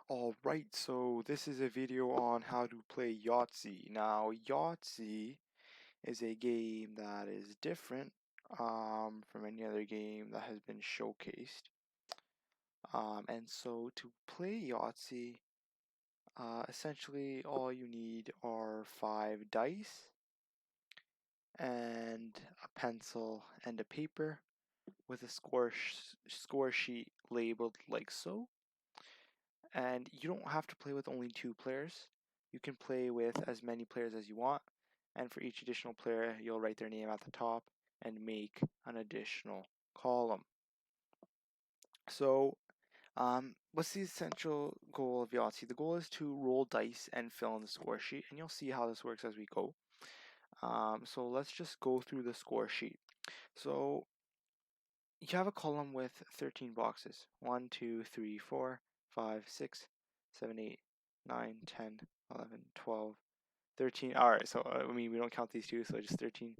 Alright, so this is a video on how to play Yahtzee. Now, Yahtzee is a game that is different from any other game that has been showcased. And so to play Yahtzee, essentially all you need are 5 dice and a pencil and a paper with a score sheet labeled like so. And you don't have to play with only 2 players. You can play with as many players as you want, and for each additional player, you'll write their name at the top and make an additional column. So, what's the essential goal of Yahtzee? The goal is to roll dice and fill in the score sheet, and you'll see how this works as we go. So let's just go through the score sheet. So you have a column with 13 boxes. 1, 2, 3, 4, 5, 6, 7, 8, 9, 10, 11, 12, 13. Alright, so we don't count these two, so just 13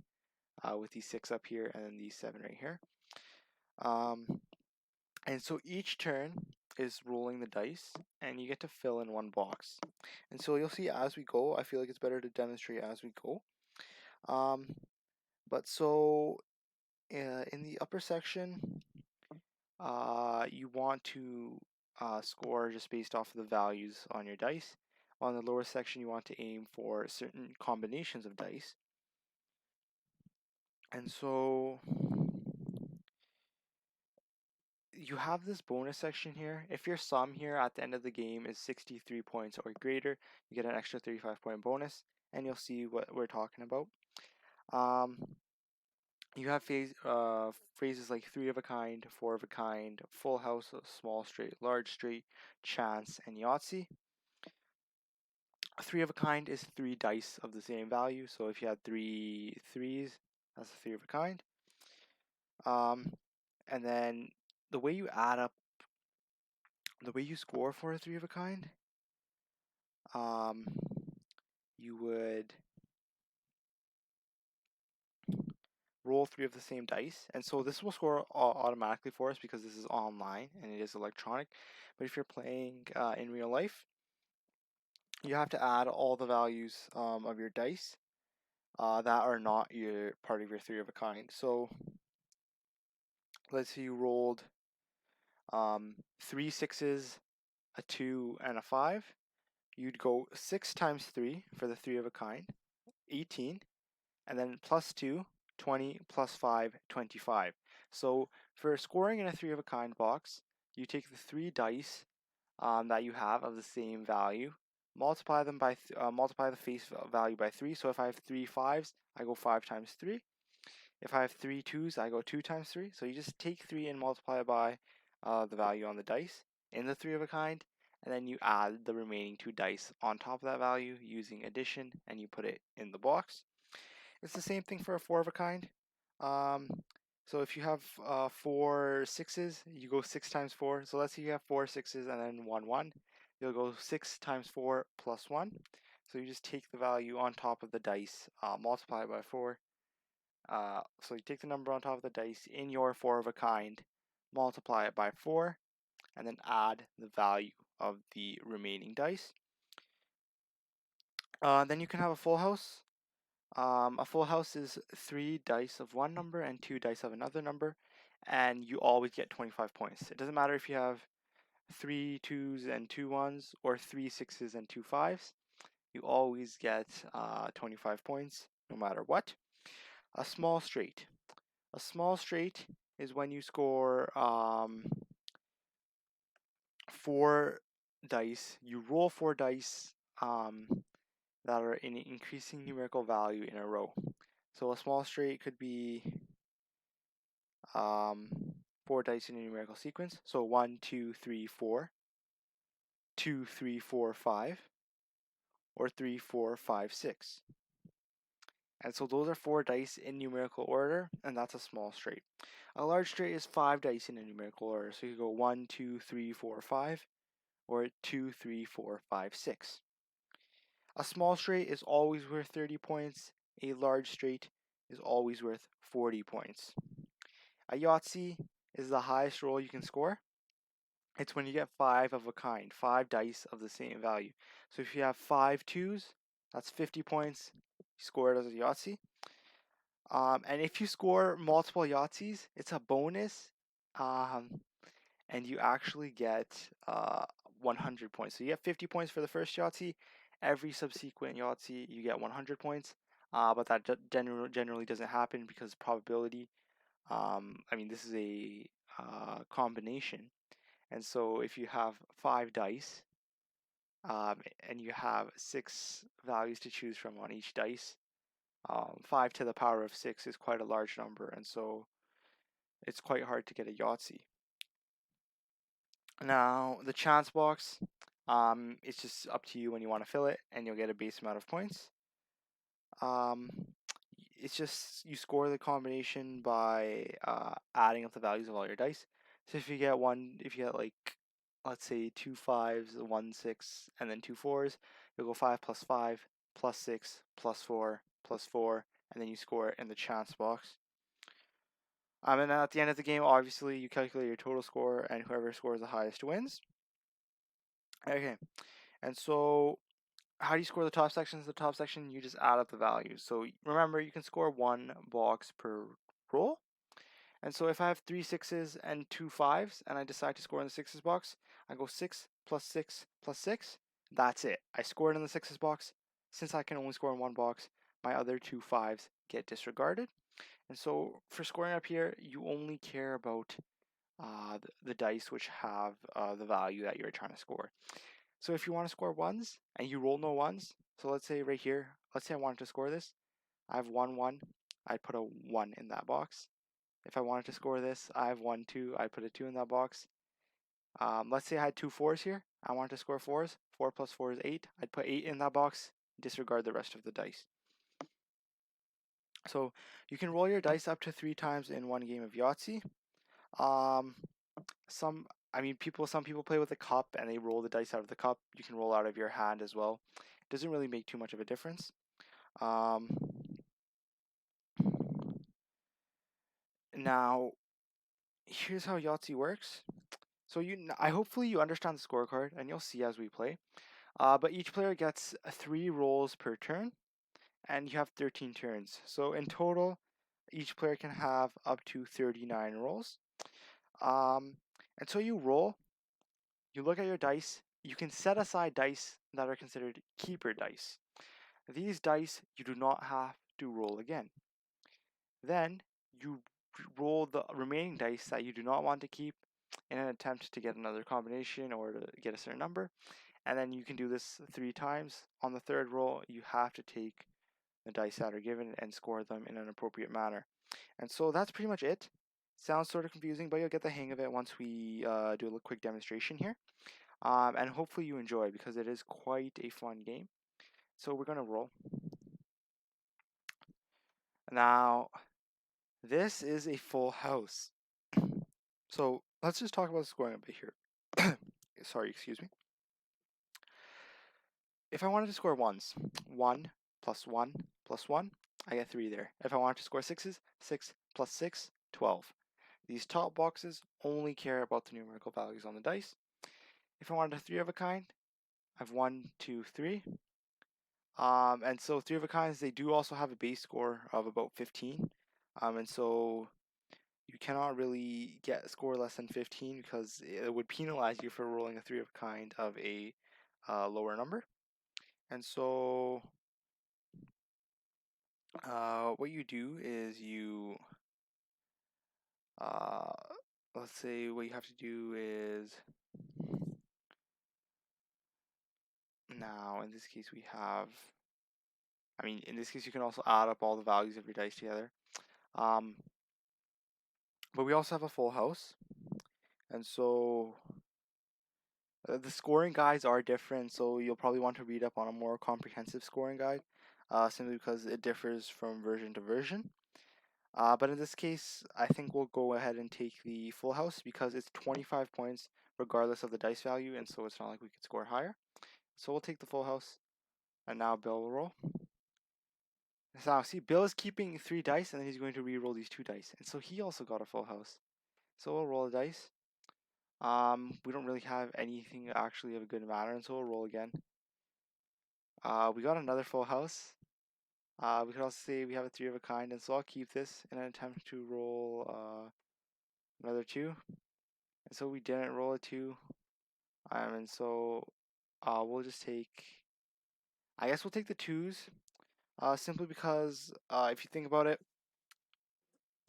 with these 6 up here and then these 7 right here. And so each turn is rolling the dice, and you get to fill in one box. And so you'll see as we go, I feel like it's better to demonstrate as we go. But so in the upper section, you want to score just based off of the values on your dice. On the lower section, you want to aim for certain combinations of dice. And so you have this bonus section here. If your sum here at the end of the game is 63 points or greater, you get an extra 35-point bonus, and you'll see what we're talking about. You have phrases like 3 of a kind, 4 of a kind, full house, small straight, large straight, chance, and Yahtzee. 3 of a kind is 3 dice of the same value. So if you had 3 threes, that's a 3 of a kind. And then the way you add up, the way you score for a 3 of a kind, you would roll 3 of the same dice, and so this will score automatically for us because this is online and it is electronic. But if you're playing in real life, you have to add all the values of your dice that are not your part of your 3 of a kind. So let's say you rolled 3 sixes, a 2, and a 5. You'd go 6 times 3 for the 3 of a kind, 18, and then plus 2, 20, plus 5, 25. So for scoring in a 3 of a kind box, you take the 3 dice that you have of the same value, multiply them by multiply the face value by 3. So if I have 3 5s, I go 5 times 3. If I have 3 2s, I go 2 times 3. So you just take 3 and multiply it by the value on the dice in the 3 of a kind, and then you add the remaining 2 dice on top of that value using addition, and you put it in the box. It's the same thing for a 4 of a kind. So if you have 4 sixes, you go 6 times 4. So let's say you have 4 sixes and then 1 1. You'll go 6 times 4 plus 1. So you just take the value on top of the dice, multiply it by 4. So you take the number on top of the dice in your 4 of a kind, multiply it by 4, and then add the value of the remaining dice. Then you can have a full house. A full house is 3 dice of one number and 2 dice of another number, and you always get 25 points. It doesn't matter if you have 3 2s and 2 1s or 3 6s and 2 5s. You always get 25 points no matter what. A small straight. A small straight is when you score 4 dice. You roll 4 dice that are in an increasing numerical value in a row. So a small straight could be 4 dice in a numerical sequence. So 1, 2, 3, 4, 2, 3, 4, 5, or 3, 4, 5, 6. And so those are 4 dice in numerical order, and that's a small straight. A large straight is 5 dice in a numerical order. So you go 1, 2, 3, 4, 5, or 2, 3, 4, 5, 6. A small straight is always worth 30 points. A large straight is always worth 40 points. A Yahtzee is the highest roll you can score. It's when you get 5 of a kind, 5 dice of the same value. So if you have 5 twos, that's 50 points. You score it as a Yahtzee. And if you score multiple Yahtzees, it's a bonus. Um, and you actually get 100 points. So you get 50 points for the first Yahtzee. Every subsequent Yahtzee, you get 100 points. But that generally doesn't happen because probability. I mean, this is a combination. And so if you have 5 dice and you have 6 values to choose from on each dice, 5 to the power of 6 is quite a large number. And so it's quite hard to get a Yahtzee. Now, the chance box, it's just up to you when you want to fill it, and you'll get a base amount of points. Um, it's just you score the combination by adding up the values of all your dice. So if you get like, let's say 2 5s, 1 6, and then 2 4s, you'll go 5 plus 5 plus 6 plus 4 plus 4, and then you score it in the chance box. And at the end of the game, obviously, you calculate your total score, and whoever scores the highest wins. Okay, and so how do you score the top sections? The top section, you just add up the values. So remember, you can score 1 box per roll. And so if I have 3 6s and 2 5s, and I decide to score in the 6s box, I go 6 plus 6 plus 6. That's it. I scored in the 6s box. Since I can only score in one box, my other 2 5s get disregarded. And so for scoring up here, you only care about the dice which have the value that you're trying to score. So if you want to score ones and you roll no ones, so let's say right here, let's say I wanted to score this, I have 1 1, I'd put a 1 in that box. If I wanted to score this, I have 1 2, I'd put a 2 in that box. Let's say I had 2 4s here, I wanted to score 4s, 4 plus 4 is 8, I'd put 8 in that box, disregard the rest of the dice. So you can roll your dice up to 3 times in one game of Yahtzee. Um, some people play with a cup and they roll the dice out of the cup. You can roll out of your hand as well. It doesn't really make too much of a difference. Um, Now, here's how Yahtzee works. So I hopefully you understand the scorecard, and you'll see as we play. But each player gets 3 rolls per turn, and you have 13 turns. So in total, each player can have up to 39 rolls. And so you roll. You look at your dice. You can set aside dice that are considered keeper dice. These dice you do not have to roll again. Then you roll the remaining dice that you do not want to keep in an attempt to get another combination or to get a certain number. And then you can do this 3 times. On the third roll, you have to take the dice that are given and score them in an appropriate manner. And so that's pretty much it. Sounds sort of confusing, but you'll get the hang of it once we do a little quick demonstration here. And hopefully you enjoy because it is quite a fun game. So we're going to roll. Now, this is a full house. So let's just talk about the scoring a bit here. Sorry, excuse me. If I wanted to score ones, 1 plus 1 plus 1, I get 3 there. If I wanted to score sixes, 6 plus 6, 12. These top boxes only care about the numerical values on the dice. If I wanted a 3 of a kind, I have 1, 2, 3. And so 3 of a kinds, they do also have a base score of about 15. And so you cannot really get a score less than 15 because it would penalize you for rolling a 3 of a kind of a lower number. And so what you do is uh, let's say what you have to do is, now in this case we have, in this case you can also add up all the values of your dice together. But we also have a full house. And so the scoring guides are different, so you'll probably want to read up on a more comprehensive scoring guide, simply because it differs from version to version. But in this case, I think we'll go ahead and take the full house because it's 25 points regardless of the dice value, and so it's not like we could score higher. So we'll take the full house, and now Bill will roll. So now, see, Bill is keeping 3 dice, and then he's going to re-roll these 2 dice, and so he also got a full house. So we'll roll the dice. We don't really have anything actually of a good manner, and so we'll roll again. We got another full house. We could also say we have a 3 of a kind, and so I'll keep this in an attempt to roll another 2. And so we didn't roll a 2. And so we'll just take, I guess we'll take the 2s, simply because if you think about it,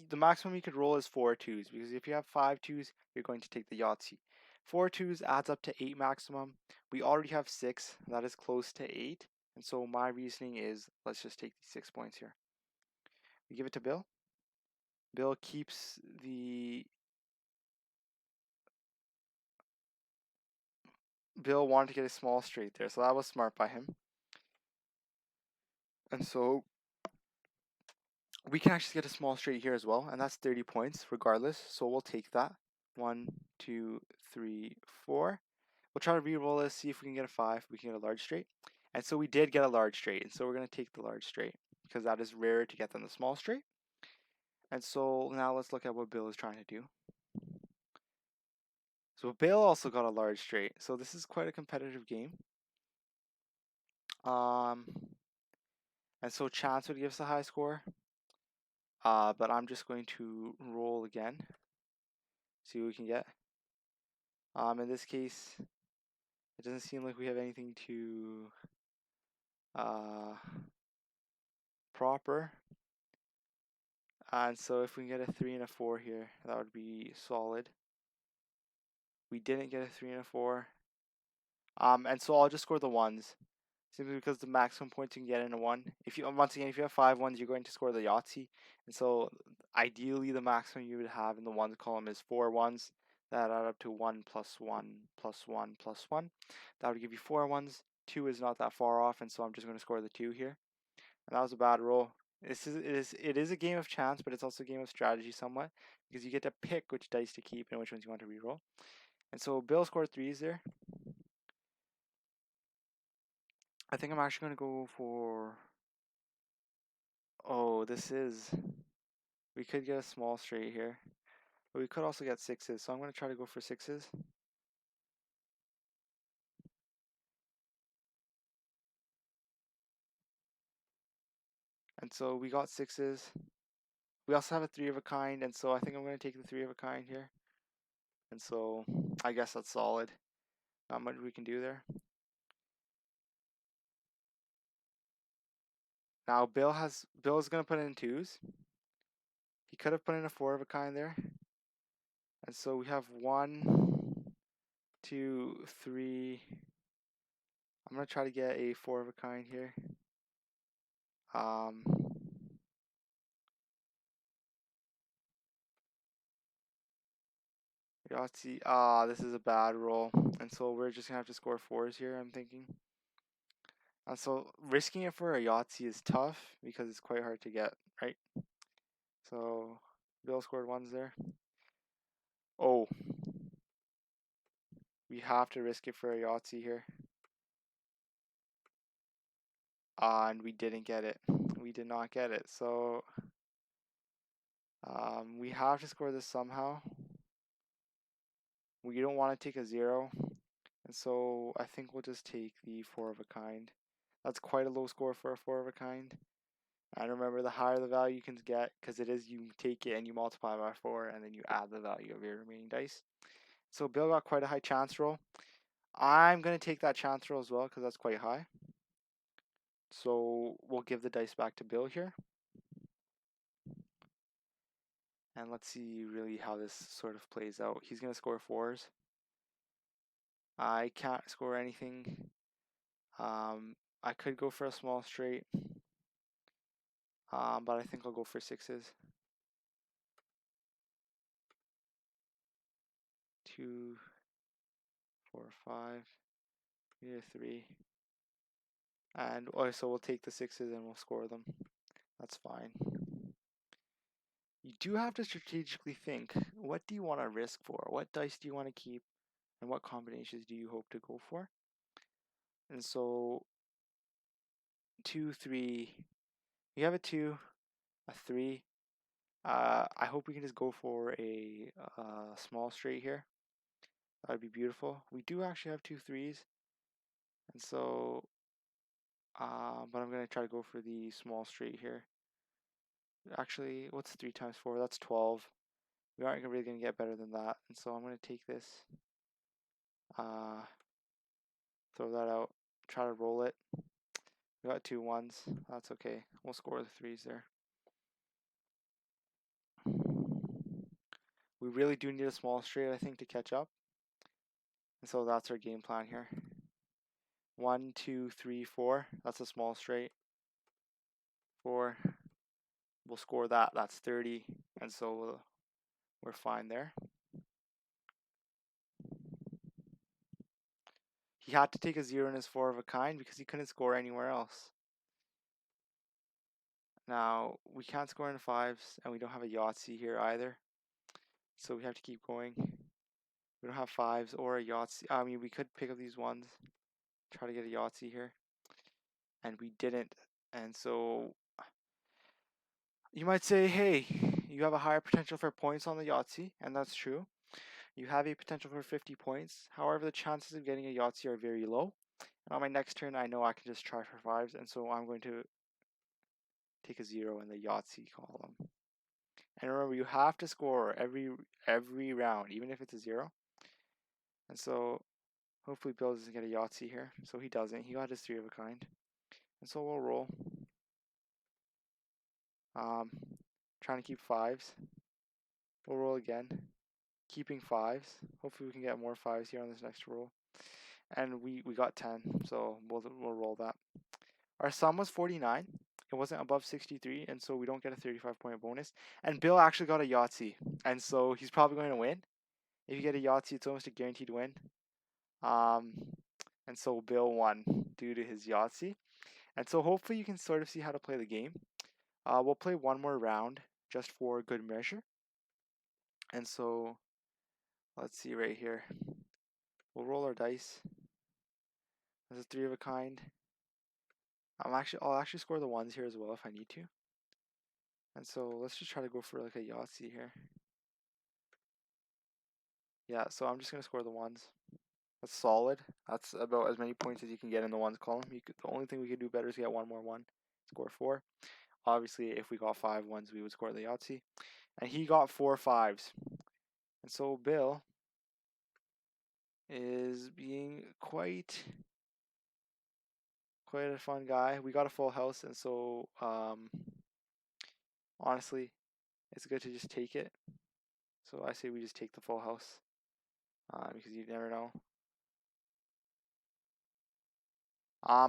the maximum you could roll is 4 2s, because if you have 5 2s, you're going to take the Yahtzee. 4 2s adds up to 8 maximum. We already have 6, that is close to 8. And so my reasoning is, let's just take these 6 points here. We give it to Bill. Bill keeps the... Bill wanted to get a small straight there, so that was smart by him. And so we can actually get a small straight here as well, and that's 30 points regardless, so we'll take that. 1, 2, 3, 4. We'll try to re-roll this, see if we can get a 5, we can get a large straight. And so we did get a large straight, and so we're going to take the large straight, because that is rarer to get than the small straight. And so now let's look at what Bill is trying to do. So Bill also got a large straight, so this is quite a competitive game. And so chance would give us a high score. But I'm just going to roll again, see what we can get. In this case, it doesn't seem like we have anything too proper. And so if we can get a 3 and a 4 here, that would be solid. We didn't get a 3 and a 4. And so I'll just score the 1s, simply because the maximum points you can get in a 1. If you, once again, if you have 5 1s, you're going to score the Yahtzee. And so ideally the maximum you would have in the 1s column is 4 1s. That add up to 1 plus 1 plus 1 plus 1. That would give you 4 1s. 2 is not that far off, and so I'm just going to score the 2 here. And that was a bad roll. It is a game of chance, but it's also a game of strategy somewhat, because you get to pick which dice to keep and which ones you want to reroll. And so Bill scored 3s there. I think I'm actually going to go for... Oh, we could get a small straight here, but we could also get 6s, so I'm going to try to go for 6s. And so we got 6s. We also have a 3 of a kind, and so I think I'm going to take the 3 of a kind here. And so I guess that's solid. Not much we can do there. Now Bill's going to put in 2s. He could have put in a 4 of a kind there. And so we have 1, 2, 3. I'm going to try to get a 4 of a kind here. Yahtzee. This is a bad roll. And so we're just going to have to score 4s here, I'm thinking. And so risking it for a Yahtzee is tough because it's quite hard to get, right? So Bill scored 1s there. Oh. We have to risk it for a Yahtzee here. And we didn't get it. We did not get it. So we have to score this somehow. We don't want to take a 0. And so I think we'll just take the 4 of a kind. That's quite a low score for a 4 of a kind. And remember, the higher the value you can get, because it is, you take it and you multiply by 4, and then you add the value of your remaining dice. So Bill got quite a high chance roll. I'm going to take that chance roll as well, because that's quite high. So we'll give the dice back to Bill here. And let's see really how this sort of plays out. He's going to score 4s. I can't score anything. I could go for a small straight. But I think I'll go for 6s. 2, 4, 5. Here, 3. And so we'll take the 6s and we'll score them. That's fine. You do have to strategically think, what do you want to risk for? What dice do you want to keep? And what combinations do you hope to go for? And so 2, 3. We have a 2, a 3. I hope we can just go for a small straight here. That'd be beautiful. We do actually have 2 3s, and so, but I'm gonna try to go for the small straight here. Actually, what's 3 times 4? That's 12. We aren't really gonna get better than that, and so I'm gonna take this, throw that out, try to roll it. We got 2 1s. That's okay. We'll score the 3s there. We really do need a small straight, I think, to catch up. And so that's our game plan here. 1 2 3 4. That's a small straight. 4. We'll score that. That's 30. And so we're fine there. He had to take a 0 in his 4 of a kind because he couldn't score anywhere else. Now, we can't score in 5s, and we don't have a Yahtzee here either. So we have to keep going. We don't have 5s or a Yahtzee. I mean, we could pick up these 1s, try to get a Yahtzee here. And we didn't. And so you might say, hey, you have a higher potential for points on the Yahtzee, and that's true. You have a potential for 50 points. However, the chances of getting a Yahtzee are very low. And on my next turn, I know I can just try for 5s, and so I'm going to take a 0 in the Yahtzee column. And remember, you have to score every round, even if it's a 0. And so hopefully Bill doesn't get a Yahtzee here. So he doesn't. He got his 3 of a kind. And so we'll roll. Trying to keep 5s. We'll roll again. Keeping 5s. Hopefully we can get more 5s here on this next roll. And we got 10, so we'll roll that. Our sum was 49. It wasn't above 63, and so we don't get a 35-point bonus. And Bill actually got a Yahtzee, and so he's probably going to win. If you get a Yahtzee, it's almost a guaranteed win. And so Bill won due to his Yahtzee. And so hopefully you can sort of see how to play the game. We'll play one more round just for good measure. And so let's see right here. We'll roll our dice. There's a 3 of a kind. I'll actually score the 1s here as well if I need to. And so let's just try to go for like a Yahtzee here. Yeah, so I'm just gonna score the 1s. That's solid. That's about as many points as you can get in the 1s column. The only thing we could do better is get one more 1. Score 4. Obviously, if we got 5 1s, we would score the Yahtzee. And he got 4 5s. And so Bill is being quite a fun guy. We got a full house, and so honestly, it's good to just take it. So I say we just take the full house because you never know.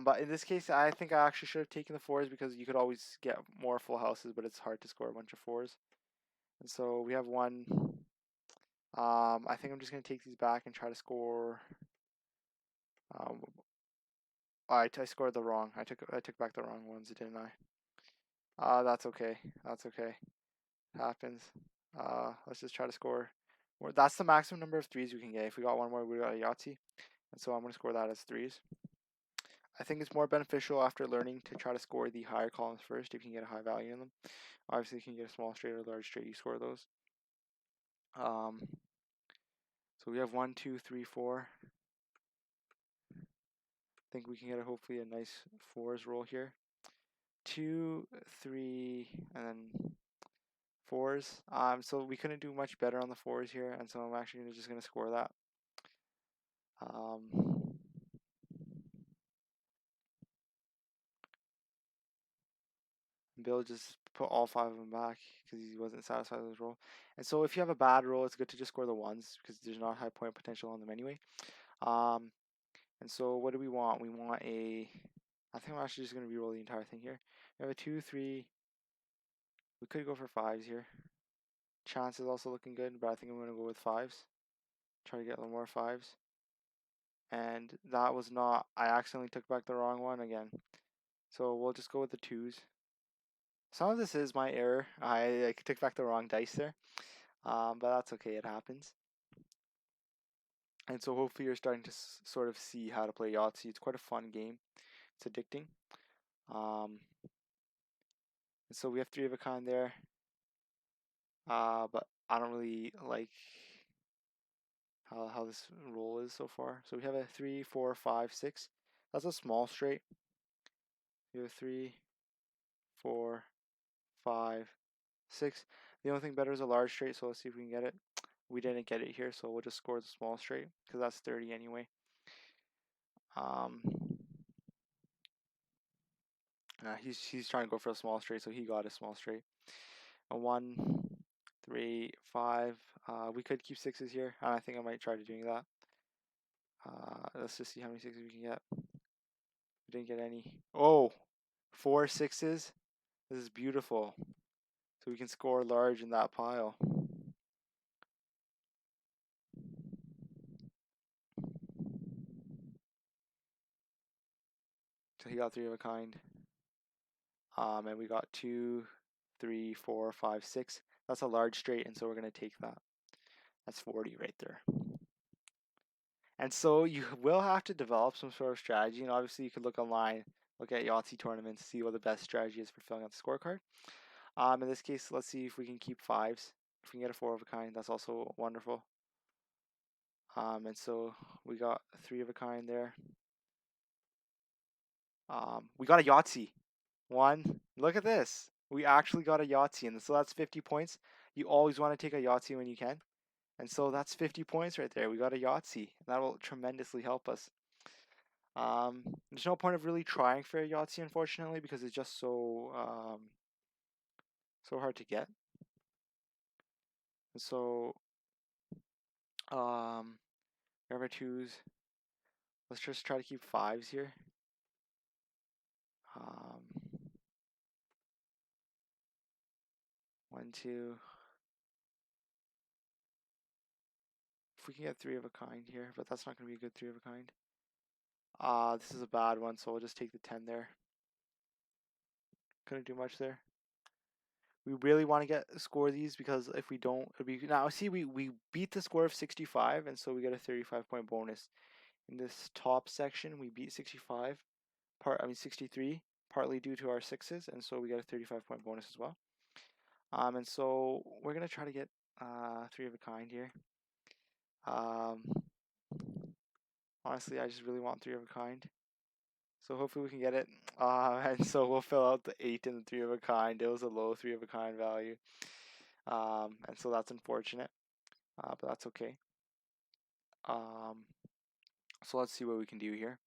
But in this case, I think I actually should have taken the 4s because you could always get more full houses, but it's hard to score a bunch of 4s. And so we have 1. I think I'm just going to take these back and try to score. I scored the wrong. I took back the wrong ones, didn't I? That's okay. That's okay. It happens. Let's just try to score. That's the maximum number of 3s we can get. If we got one more, we got a Yahtzee. And so I'm going to score that as 3s. I think it's more beneficial after learning to try to score the higher columns first if you can get a high value in them. Obviously, you can get a small straight or a large straight. You score those. So we have 1, 2, 3, 4. I think we can get hopefully a nice 4s roll here. 2, 3, and then 4s. So we couldn't do much better on the 4s here, and so I'm actually just going to score that. Bill just put all 5 of them back because he wasn't satisfied with his roll. And so if you have a bad roll, it's good to just score the 1s because there's not high point potential on them anyway. And so what do we want? We want I think I'm actually just going to re-roll the entire thing here. We have a 2, 3. We could go for 5s here. Chance is also looking good, but I think I'm going to go with 5s. Try to get a little more 5s. And that was not, I accidentally took back the wrong one again. So we'll just go with the 2s. Some of this is my error. I took back the wrong dice there. But that's okay, it happens. And so hopefully you're starting to sort of see how to play Yahtzee. It's quite a fun game. It's addicting. And so we have 3 of a kind there. But I don't really like how this roll is so far. So we have a 3, 4, 5, 6. That's a small straight. We have 3, 4, 5, 6. The only thing better is a large straight, so let's see if we can get it. We didn't get it here, so we'll just score the small straight because that's 30 anyway. Um, he's trying to go for a small straight, so he got a small straight. A 1, 3, 5. We could keep sixes here, and I think I might try to doing that. Let's just see how many sixes we can get. We didn't get any. Oh, 4 sixes. This is beautiful. So we can score large in that pile. So he got 3 of a kind. And we got 2, 3, 4, 5, 6. That's a large straight, and so we're going to take that. That's 40 right there. And so you will have to develop some sort of strategy, and obviously you could look online, look at Yahtzee tournaments, see what the best strategy is for filling out the scorecard. In this case, let's see if we can keep 5s. If we can get a 4 of a kind, that's also wonderful. And so we got 3 of a kind there. We got a Yahtzee. Look at this. We actually got a Yahtzee, and so that's 50 points. You always want to take a Yahtzee when you can. And so that's 50 points right there. We got a Yahtzee. That will tremendously help us. There's no point of really trying for a Yahtzee, unfortunately, because it's just so hard to get. And so, we have our 2s. Let's just try to keep 5s here. 1, 2. If we can get 3 of a kind here, but that's not going to be a good 3 of a kind. This is a bad one, so we'll just take the 10 there. Couldn't do much there. We really want to score these because if we don't, it'll be now. See, we beat the score of 65, and so we get a 35-point bonus. In this top section, we beat 65. 63, partly due to our 6s, and so we get a 35-point bonus as well. And so we're gonna try to get 3 of a kind here. Honestly, I just really want 3 of a kind. So hopefully we can get it. And so we'll fill out the 8 and the 3 of a kind. It was a low 3 of a kind value. And so that's unfortunate, but that's okay. So let's see what we can do here.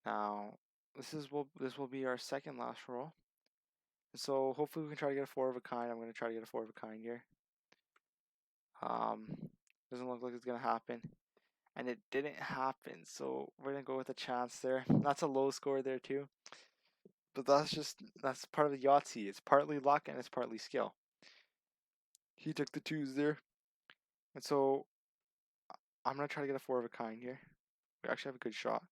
Now, this will be our second last roll. So hopefully we can try to get a 4 of a kind. I'm going to try to get a 4 of a kind here. Doesn't look like it's going to happen. And it didn't happen, so we're going to go with a chance there. That's a low score there too. But that's part of the Yahtzee. It's partly luck and it's partly skill. He took the 2s there. And so I'm going to try to get a 4 of a kind here. We actually have a good shot.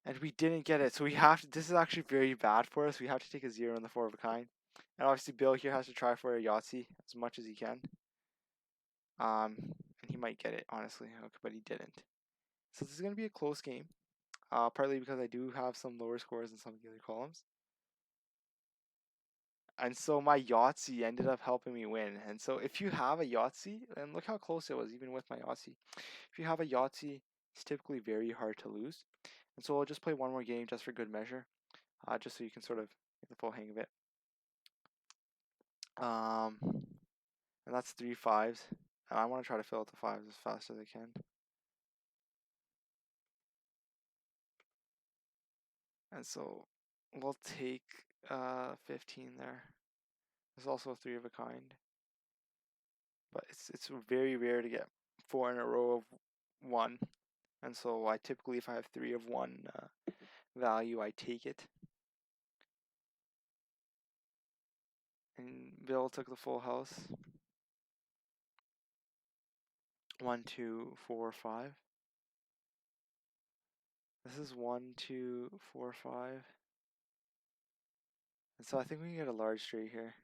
And we didn't get it, so we have to, this is actually very bad for us. We have to take a 0 on the 4 of a kind. And obviously Bill here has to try for a Yahtzee as much as he can. And he might get it, honestly, but he didn't. So this is going to be a close game, partly because I do have some lower scores in some of the other columns. And so my Yahtzee ended up helping me win. And so if you have a Yahtzee, and look how close it was even with my Yahtzee. If you have a Yahtzee, it's typically very hard to lose. And so I'll just play one more game just for good measure, just so you can sort of get the full hang of it. And that's 3 5s. And I want to try to fill out the 5s as fast as I can. And so we'll take 15 there. There's also a 3 of a kind. But it's very rare to get 4 in a row of 1. And so I typically, if I have 3 of 1 value, I take it. And Bill took the full house. 1, 2, 4, 5. This is 1, 2, 4, 5. And so I think we can get a large straight here.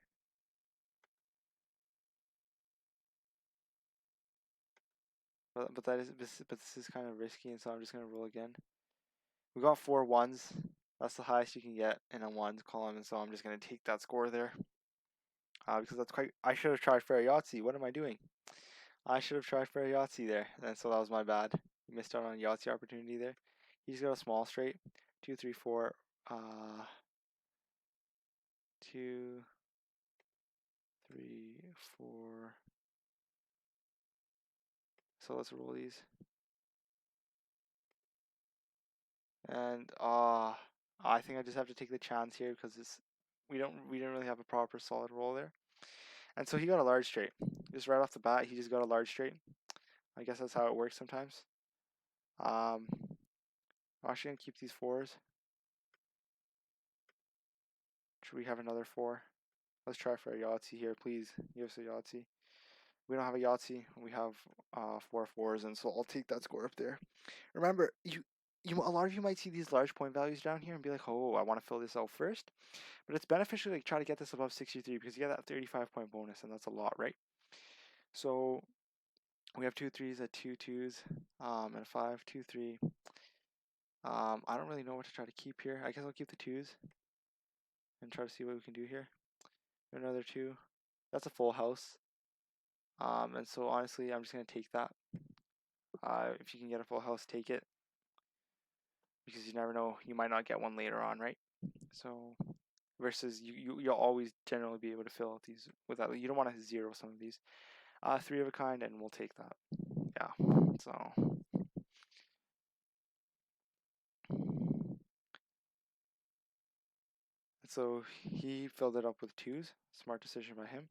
But this is kind of risky, and so I'm just gonna roll again. We got 4 1s. That's the highest you can get in a 1s column, and so I'm just gonna take that score there. Because that's quite. I should have tried for a Yahtzee. What am I doing? I should have tried for a Yahtzee there, and so that was my bad. Missed out on a Yahtzee opportunity there. He's got a small straight. 2, 3, 4. 2, 3, 4. So let's roll these. And I think I just have to take the chance here because we didn't really have a proper solid roll there. And so he got a large straight. Just right off the bat, he just got a large straight. I guess that's how it works sometimes. I'm actually gonna keep these fours. Should we have another 4? Let's try for a Yahtzee here, please. Give us a Yahtzee. We don't have a Yahtzee. We have 4 fours, and so I'll take that score up there. Remember, a lot of you might see these large point values down here and be like, oh, I want to fill this out first. But it's beneficial to try to get this above 63 because you get that 35-point bonus, and that's a lot, right? So we have 2 threes, a 2 twos, and a 5, 2, 3. I don't really know what to try to keep here. I guess I'll keep the twos and try to see what we can do here. Another 2. That's a full house. And so honestly, I'm just going to take that. If you can get a full house, take it. Because you never know, you might not get one later on, right? So, versus you'll always generally be able to fill out these without, you don't want to zero some of these. 3 of a kind, and we'll take that. Yeah, so he filled it up with 2s. Smart decision by him.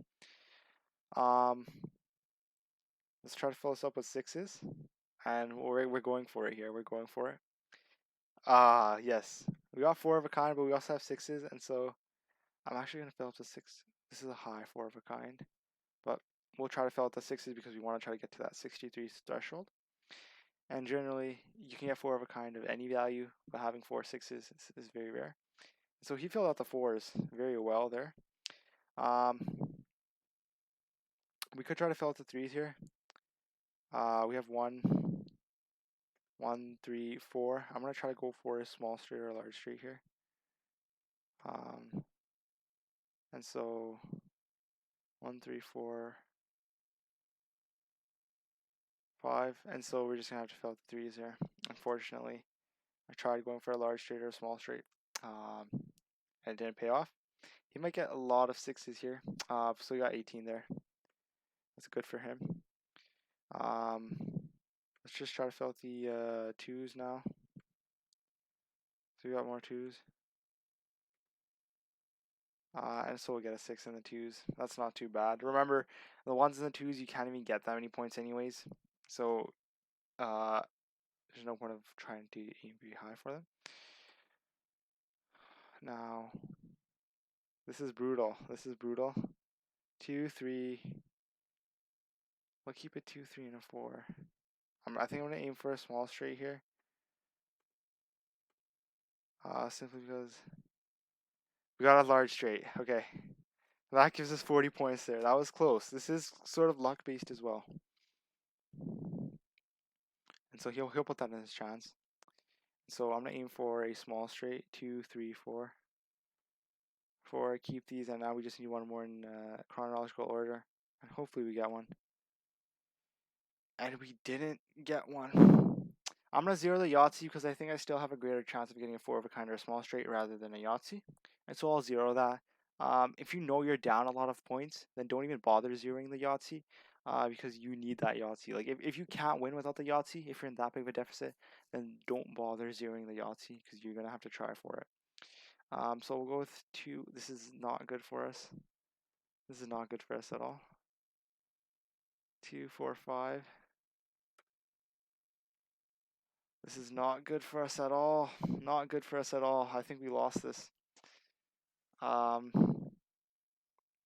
Let's try to fill this up with 6s. And we're going for it here. We're going for it. Yes. We got 4 of a kind, but we also have 6s, and so I'm actually going to fill up the 6. This is a high 4 of a kind, but we'll try to fill out the 6s because we want to try to get to that 63 threshold. And generally, you can get 4 of a kind of any value, but having 4 6s is very rare. So he filled out the 4s very well there. We could try to fill out the 3s here. We have 1, 3, 4. I'm going to try to go for a small straight or a large straight here. And so 1, 3, 4, 5. And so we're just going to have to fill out the 3s here. Unfortunately, I tried going for a large straight or a small straight. And it didn't pay off. He might get a lot of 6s here. So we got 18 there. That's good for him. Let's just try to fill out the 2s now. So we got more 2s. And so we'll get a 6 in the 2s. That's not too bad. Remember, the 1s and the 2s, you can't even get that many points anyways. So there's no point of trying to aim very high for them. Now, this is brutal. This is brutal. 2, 3. We'll keep it 2, 3, and a 4. I think I'm going to aim for a small straight here. Simply because we got a large straight. Okay. That gives us 40 points there. That was close. This is sort of luck based as well. And so he'll put that in his chance. So I'm going to aim for a small straight. 2, 3, 4. 4. Keep these, and now we just need one more in chronological order. And hopefully we get one. And we didn't get one. I'm going to zero the Yahtzee because I think I still have a greater chance of getting a 4 of a kind or a small straight rather than a Yahtzee. And so I'll zero that. If you know you're down a lot of points, then don't even bother zeroing the Yahtzee because you need that Yahtzee. Like if you can't win without the Yahtzee, if you're in that big of a deficit, then don't bother zeroing the Yahtzee because you're going to have to try for it. So we'll go with 2. This is not good for us. This is not good for us at all. 2, 4, 5. This is not good for us at all. Not good for us at all. I think we lost this.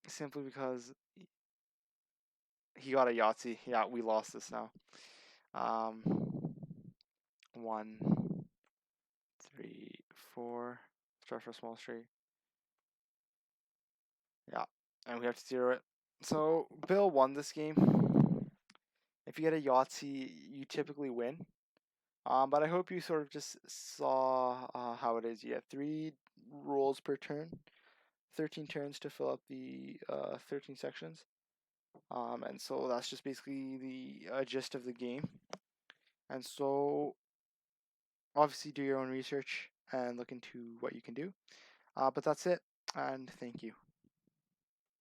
Simply because he got a Yahtzee. Yeah, we lost this now. 1, 3, 4. Let's try for a small straight. Yeah, and we have to zero it. So Bill won this game. If you get a Yahtzee, you typically win. But I hope you sort of just saw how it is. You have 3 rolls per turn, 13 turns to fill up the 13 sections. And so that's just basically the gist of the game. And so obviously do your own research and look into what you can do. But that's it, and thank you.